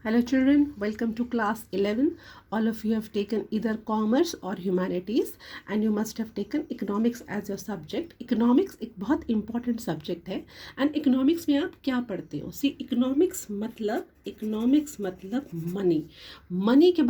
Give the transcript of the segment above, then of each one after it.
Hello children, welcome to class 11. All of you have taken either commerce or humanities and you must have taken economics as your subject. Economics एक बहुत important subject है and economics में आप क्या पढ़ते हो? See, economics मतलब money के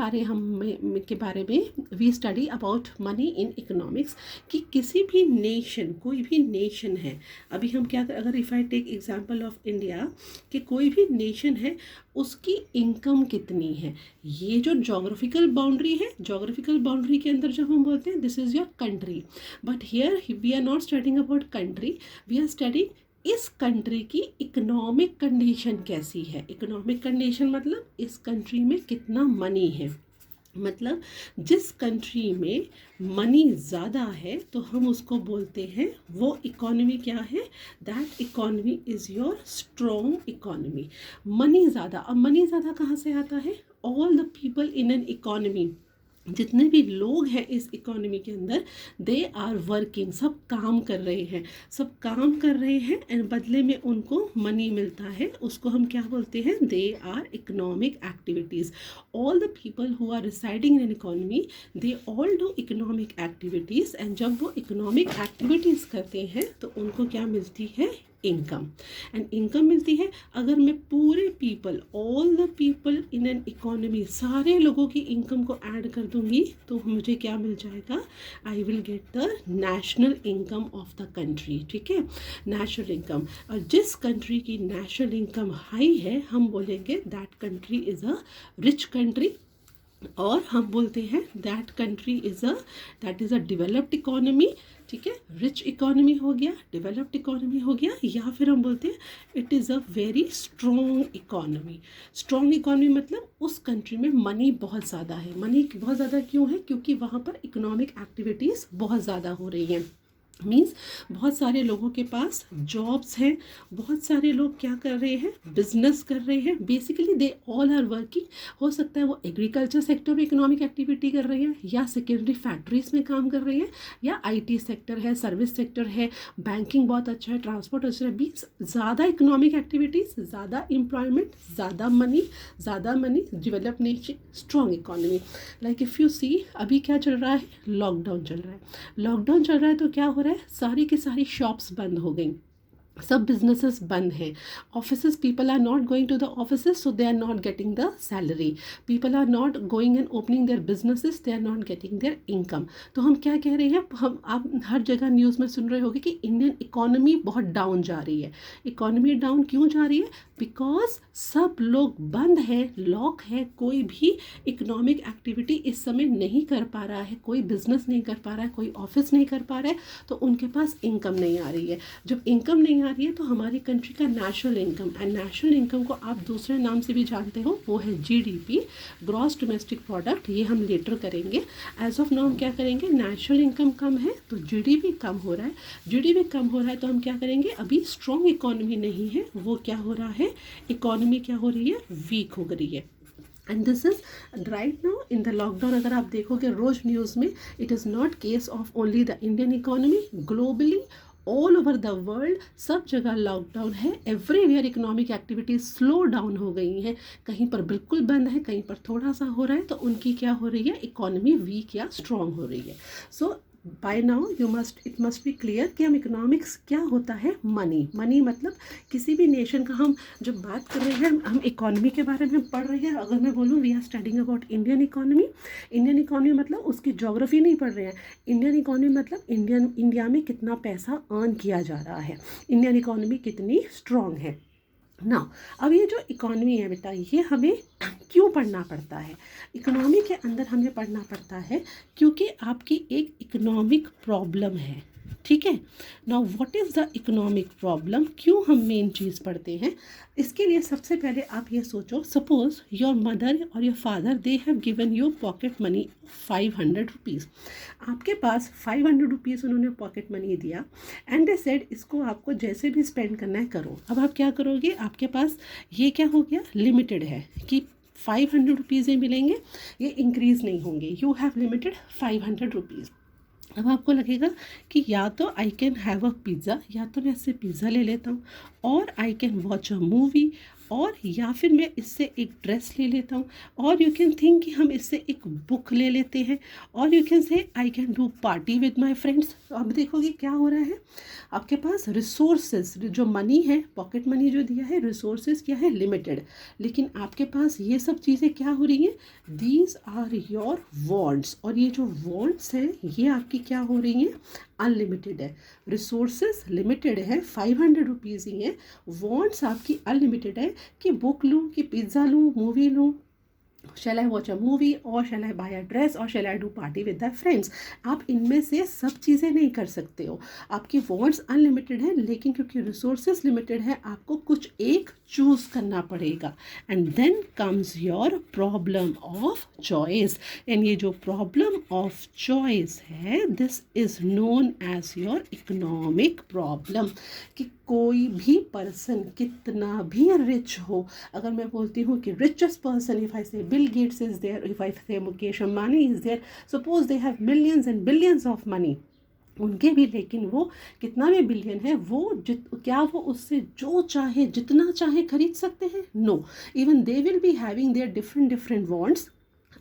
बारे में we study about money in economics कि किसी भी nation, कोई भी nation है, अभी हम क्या अगर if I take example of India कि कोई भी nation है उसकी इनकम कितनी है, ये जो जोग्राफिकल बाउंड्री है, जोग्राफिकल बाउंड्री के अंदर जब हम बोलते हैं this is your country, but here we are not studying about country, we are studying इस कंट्री की इकोनॉमिक कंडीशन कैसी है. इकोनॉमिक कंडीशन मतलब इस कंट्री में कितना मनी है, मतलब जिस कंट्री में मनी ज़्यादा है तो हम उसको बोलते हैं वो इकोनॉमी क्या है, that economy is your strong economy. Money ज़्यादा, अब मनी ज़्यादा कहाँ से आता है? All the people in an economy, जितने भी लोग हैं इस इकोनॉमी के अंदर, दे आर वर्किंग, सब काम कर रहे हैं एंड बदले में उनको मनी मिलता है, उसको हम क्या बोलते हैं? They are economic activities. All the people who are residing in an economy they all do economic activities and जब वो इकोनॉमिक एक्टिविटीज़ करते हैं तो उनको क्या मिलती है? इनकम. एंड इनकम मिलती है. अगर मैं पूरे people, all the people in an economy, सारे लोगों की इनकम को ऐड कर दूंगी तो मुझे क्या मिल जाएगा? I will get the national income of the country. ठीक है, नेशनल इनकम. और जिस कंट्री की नेशनल इनकम हाई है हम बोलेंगे that country is a rich country, और हम बोलते हैं that country is a developed economy. ठीक है, रिच इकोनॉमी हो गया, डेवलप्ड इकोनॉमी हो गया, या फिर हम बोलते हैं it is a very strong economy. Strong economy मतलब उस कंट्री में मनी बहुत ज़्यादा है. मनी बहुत ज़्यादा क्यों है? क्योंकि वहाँ पर इकोनॉमिक एक्टिविटीज़ बहुत ज़्यादा हो रही हैं. मीन्स बहुत सारे लोगों के पास जॉब्स हैं, बहुत सारे लोग क्या कर रहे हैं? बिजनेस कर रहे हैं. Basically they all are working. हो सकता है वो एग्रीकल्चर सेक्टर में इकोनॉमिक एक्टिविटी कर रहे हैं, या सेकेंडरी फैक्ट्रीज में काम कर रहे हैं, या आईटी सेक्टर है, सर्विस सेक्टर है, बैंकिंग बहुत अच्छा है, ट्रांसपोर्ट अच्छा है. मीन्स ज़्यादा इकोनॉमिक एक्टिविटीज़, ज़्यादा एम्प्लॉयमेंट, ज़्यादा money, develop nation, strong economy. Like if you see अभी क्या चल रहा है? लॉकडाउन चल रहा है तो क्या हो रहा है? सारी की सारी शॉप्स बंद हो गई, सब बिजनेसेस बंद हैं. Offices, people are not going to the offices so they are not getting the salary. People are not going and opening their businesses, they are not getting their income. तो हम क्या कह रहे हैं? हम आप हर जगह न्यूज़ में सुन रहे होंगे कि इंडियन इकोनॉमी बहुत डाउन जा रही है. इकोनॉमी डाउन क्यों जा रही है? बिकॉज सब लोग बंद है, लॉक है, कोई भी इकोनॉमिक एक्टिविटी इस समय नहीं कर पा रहा है, कोई बिजनेस नहीं कर पा रहा है, कोई ऑफिस नहीं कर पा रहा है, तो उनके पास इनकम नहीं आ रही है. जब इनकम नहीं आ रही है तो हमारी कंट्री का national income, and national income को आप दूसरे नाम से भी जानते हो, वो है जीडीपी, ग्रॉस डोमेस्टिक प्रोडक्ट. ये हम लेटर करेंगे. एज ऑफ नाउ हम क्या करेंगे? नेशनल इनकम कम है तो जीडीपी कम हो रहा है. जीडीपी कम हो रहा है तो हम क्या करेंगे? अभी स्ट्रॉन्ग इकोनॉमी नहीं है, वो क्या हो रहा है? इकोनॉमी क्या हो रही है? वीक हो रही है. And this is right now in the lockdown. अगर आप देखोगे रोज़ न्यूज़ में, it is not case of only the Indian economy, globally all over the world सब जगह लॉकडाउन है. Everywhere economic activities slow down हो गई हैं, कहीं पर बिल्कुल बंद है, कहीं पर थोड़ा सा हो रहा है. तो उनकी क्या हो रही है? इकोनॉमी वीक या स्ट्रॉन्ग हो रही है. So by now it must be clear कि हम इकोनॉमिक्स क्या होता है? मनी मतलब किसी भी नेशन का. हम जब बात कर रहे हैं, हम इकोनॉमी के बारे में पढ़ रहे हैं. अगर मैं बोलूँ we are studying about Indian economy मतलब उसकी ज्योग्राफी नहीं पढ़ रहे हैं. इंडियन इकोनॉमी मतलब इंडिया में कितना पैसा अर्न किया जा रहा है, इंडियन इकोनॉमी कितनी स्ट्रॉन्ग है ना. अब ये जो इकोनॉमी है बेटा, ये हमें क्यों पढ़ना पड़ता है? इकोनॉमी के अंदर हमें पढ़ना पड़ता है क्योंकि आपकी एक इकोनॉमिक प्रॉब्लम है. ठीक है, now what is the economic problem? क्यों हम मेन चीज़ पढ़ते हैं? इसके लिए सबसे पहले आप ये सोचो, सपोज योर मदर और your father they have given you pocket money 500 rupees. आपके पास 500 रुपीज़ उन्होंने पॉकेट मनी दिया एंड दे सेड इसको आपको जैसे भी स्पेंड करना है करो. अब आप क्या करोगे? आपके पास ये क्या हो गया? लिमिटेड है कि 500 रुपीज़ ही मिलेंगे, ये इंक्रीज़ नहीं होंगे. You have limited 500 rupees. अब आपको लगेगा कि या तो I can have a pizza, या तो मैं इससे पिज़्ज़ा ले लेता हूँ, और I can watch a movie, और या फिर मैं इससे एक ड्रेस ले लेता हूँ, और यू कैन थिंक कि हम इससे एक बुक ले लेते हैं, और you can say I can do party with my friends. तो अब देखोगे क्या हो रहा है, आपके पास रिसोर्सेज जो मनी है, पॉकेट मनी जो दिया है, रिसोर्सेज क्या है, लिमिटेड, लेकिन आपके पास ये सब चीज़ें क्या हो रही हैं, दीज आर योर वॉन्ट्स, और ये जो वॉन्ट्स हैं ये आपकी क्या हो रही हैं, अनलिमिटेड है। रिसोर्सेज लिमिटेड है, 500 रुपीज़ ही है, वॉन्ट्स आपकी अनलिमिटेड है कि बुक लूँ, कि पिज़्ज़ा लूँ, मूवी लूँ, shall I watch a movie or shall I buy a dress or shall I do party with my friends। आप इनमें से सब चीज़ें नहीं कर सकते हो, आपकी वॉन्ट्स अनलिमिटेड है, लेकिन क्योंकि रिसोर्सेज लिमिटेड है आपको कुछ एक चूज़ करना पड़ेगा। And then comes your problem of choice, and ये जो प्रॉब्लम ऑफ चॉइस है, this is known as your economic problem. कि कोई भी पर्सन कितना भी रिच हो, अगर मैं बोलती हूँ कि richest person, if I say Bill Gates is there, if I say Mukesh Ambani is there, suppose they have millions and billions of money, उनके भी, लेकिन वो कितना भी बिलियन है, वो क्या वो उससे जो चाहे जितना चाहे खरीद सकते हैं? No, even they will be having their different wants,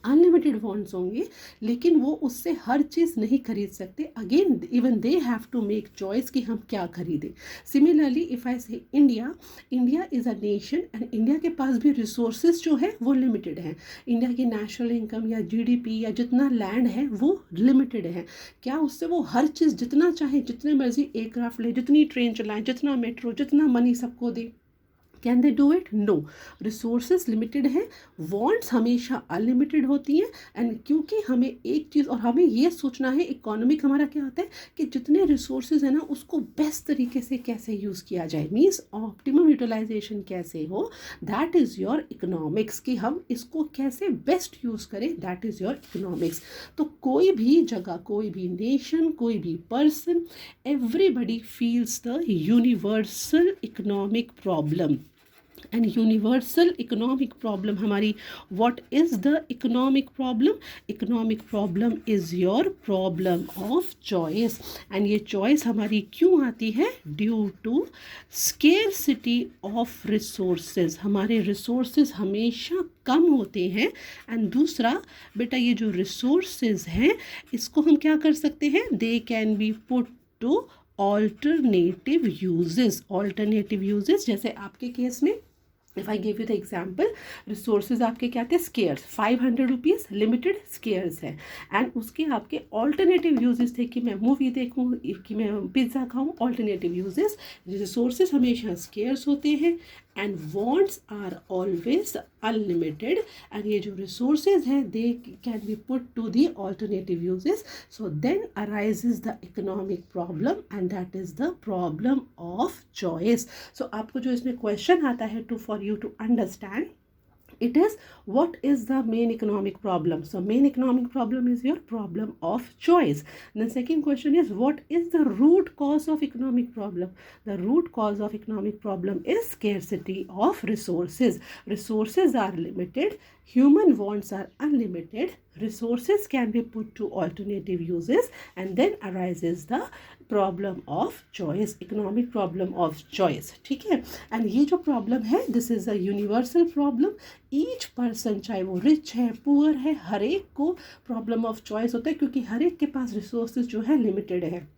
unlimited wants होंगे, लेकिन वो उससे हर चीज़ नहीं खरीद सकते। Again even they have to make choice कि हम क्या खरीदें। Similarly if I say India, India is a nation and India के पास भी रिसोर्सेज जो है वो लिमिटेड हैं। इंडिया की नेशनल इनकम या जीडीपी या जितना लैंड है वो लिमिटेड है। क्या उससे वो हर चीज़ जितना चाहे, जितने मर्जी एयरक्राफ्ट ले, जितनी ट्रेन चलाएं, जितना मेट्रो, जितना मनी सबको दे, can they do it? No, resources limited है, वॉन्ट्स हमेशा अनलिमिटेड होती हैं। एंड क्योंकि हमें एक चीज़, और हमें ये सोचना है, इकोनॉमिक हमारा क्या होता है कि जितने रिसोर्सेज है ना उसको बेस्ट तरीके से कैसे यूज़ किया जाए, मीन्स ऑप्टिमम यूटिलाइजेशन कैसे हो, दैट इज़ योर इकोनॉमिक्स। कि हम इसको कैसे बेस्ट यूज़ करें, दैट इज़ योर इकोनॉमिक्स। तो कोई भी जगह, कोई भी नेशन, कोई भी person, everybody feels the universal economic problem. And universal economic problem हमारी, what is the economic problem? Economic problem is your problem of choice. And ये चॉइस हमारी क्यों आती है? Due to scarcity of resources. हमारे resources हमेशा कम होते हैं। एंड दूसरा बेटा, ये जो रिसोर्सेज हैं इसको हम क्या कर सकते हैं? They can be put two alternative uses. Alternative uses जैसे आपके केस में, if I give you the example, resources आपके क्या थे? स्केयर्स, 500 रुपीज़ लिमिटेड स्केयर्स है। एंड उसके आपके ऑल्टरनेटिव यूजेस थे कि मैं मूवी देखूँ, कि मैं पिज़्ज़ा खाऊँ, ऑल्टरनेटिव यूजेस। रिसोर्सेज हमेशा स्केयर्स होते हैं and wants are always unlimited. And ये जो रिसोर्सेज हैं they can be put to the alternative uses. So then arises the economic problem and that is the problem of choice. So आपको जो इसमें question आता है to for you to understand, it is what is the main economic problem. So main economic problem is your problem of choice. The second question is what is the root cause of economic problem? The root cause of economic problem is scarcity of resources. Resources are limited, human wants are unlimited, resources can be put to alternative uses, and then arises the problem of choice, economic problem of choice. ठीक है, and ये जो problem है this is a universal problem. Each person, चाहे वो rich है, poor है, हर एक को प्रॉब्लम ऑफ चॉइस होता है क्योंकि हर एक के पास रिसोर्सेज जो है लिमिटेड है।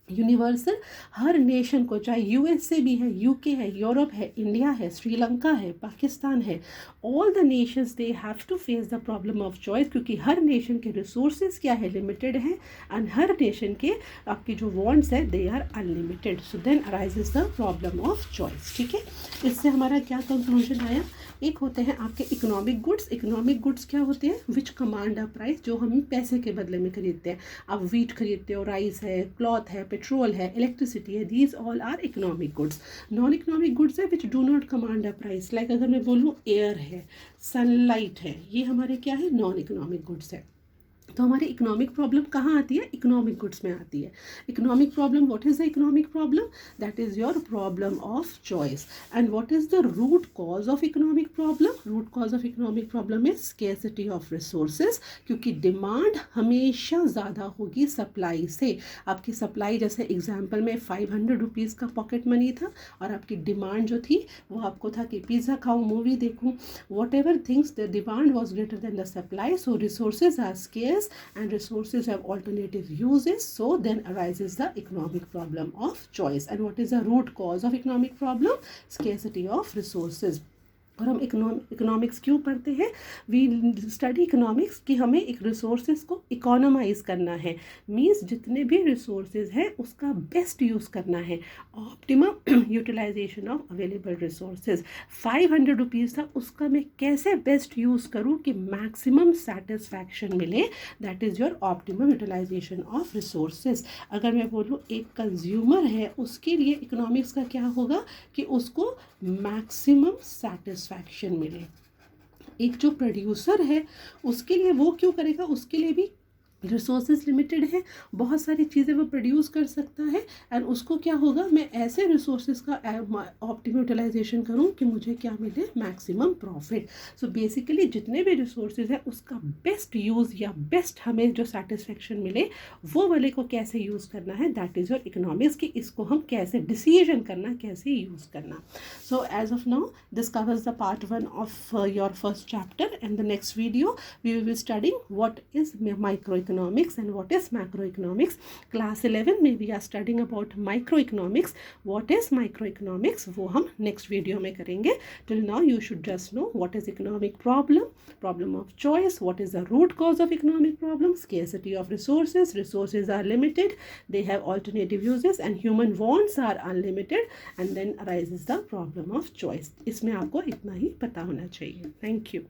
यूनिवर्सल हर नेशन को, चाहे यूएसए भी है, यूके है, यूरोप है, इंडिया है, श्रीलंका है, पाकिस्तान है, all the nations they have to face the problem of choice क्योंकि हर नेशन के रिसोर्सेज क्या है? लिमिटेड है। एंड हर नेशन के आपकी जो वॉन्ट्स है they are unlimited. So then arises the problem of choice. ठीक है, इससे हमारा क्या कंक्लूजन आया? एक होते हैं आपके इकोनॉमिक गुड्स। इकोनॉमिक गुड्स क्या होते हैं? विच कमांड अ प्राइस, जो हम पैसे के बदले में खरीदते हैं। आप वीट खरीदते हो, राइस है, क्लॉथ है, पेट्रोल है, इलेक्ट्रिसिटी है, these all are economic goods. Non economic goods है which do not command a price. Like अगर मैं बोलूँ एयर है, सनलाइट है, ये हमारे क्या है? नॉन इकोनॉमिक गुड्स है। तो हमारी इकोनॉमिक प्रॉब्लम कहाँ आती है, इकोनॉमिक गुड्स में आती है. Economic problem, what is the economic problem, that is your problem of choice. And what is the root cause of economic problem, root cause of economic problem is scarcity of resources, क्योंकि demand हमेशा ज़्यादा होगी supply से. आपकी supply, जैसे example में 500 rupees का pocket money था और आपकी डिमांड जो थी वो आपको था कि पिज़्ज़ा खाऊं, मूवी देखूं, whatever things, the demand was greater than the supply, so resources are scarce and resources have alternative uses, so then arises the economic problem of choice. And what is the root cause of economic problem, scarcity of resources. और हम economics क्यों पढ़ते हैं, we study economics कि हमें एक resources को इकोनोमाइज़ करना है, मीन्स जितने भी रिसोर्सेज हैं उसका बेस्ट यूज़ करना है, optimum utilisation of available resources. 500 rupees था, उसका मैं कैसे बेस्ट यूज़ करूँ कि मैक्सिमम सेटिस्फैक्शन मिले, that is your optimum utilisation of resources. अगर मैं बोलूँ एक कंज्यूमर है, उसके लिए इकोनॉमिक्स का क्या होगा कि उसको मैक्सिमम सेटिस्फैक्शन मिले. एक जो प्रोड्यूसर है उसके लिए वो क्यों करेगा, उसके लिए भी रिसोर्सेज लिमिटेड है, बहुत सारी चीज़ें वो प्रोड्यूस कर सकता है, एंड उसको क्या होगा, मैं ऐसे रिसोर्सेज का ऑप्टिमम यूटिलाइजेशन करूँ कि मुझे क्या मिले, मैक्सिमम प्रॉफिट. सो बेसिकली जितने भी रिसोर्सेज है उसका बेस्ट यूज़ या बेस्ट हमें जो सेटिस्फेक्शन मिले वो वाले को कैसे यूज़ करना है, दैट इज़ योर इकोनॉमिक्स, कि इसको हम कैसे डिसीजन करना, कैसे यूज़ करना. So as of now this covers the part 1 of your first chapter, and the next video we will be studying what is microeconomics and what is macroeconomics. Class 11 में we are studying about microeconomics. What is microeconomics वो हम next video में करेंगे. Till now you should just know what is economic problem, problem of choice, what is the root cause of economic problem, scarcity of resources, resources are limited, they have alternative uses, and human wants are unlimited, and then arises the problem of choice. इसमें आपको इतना ही पता होना चाहिए. Thank you.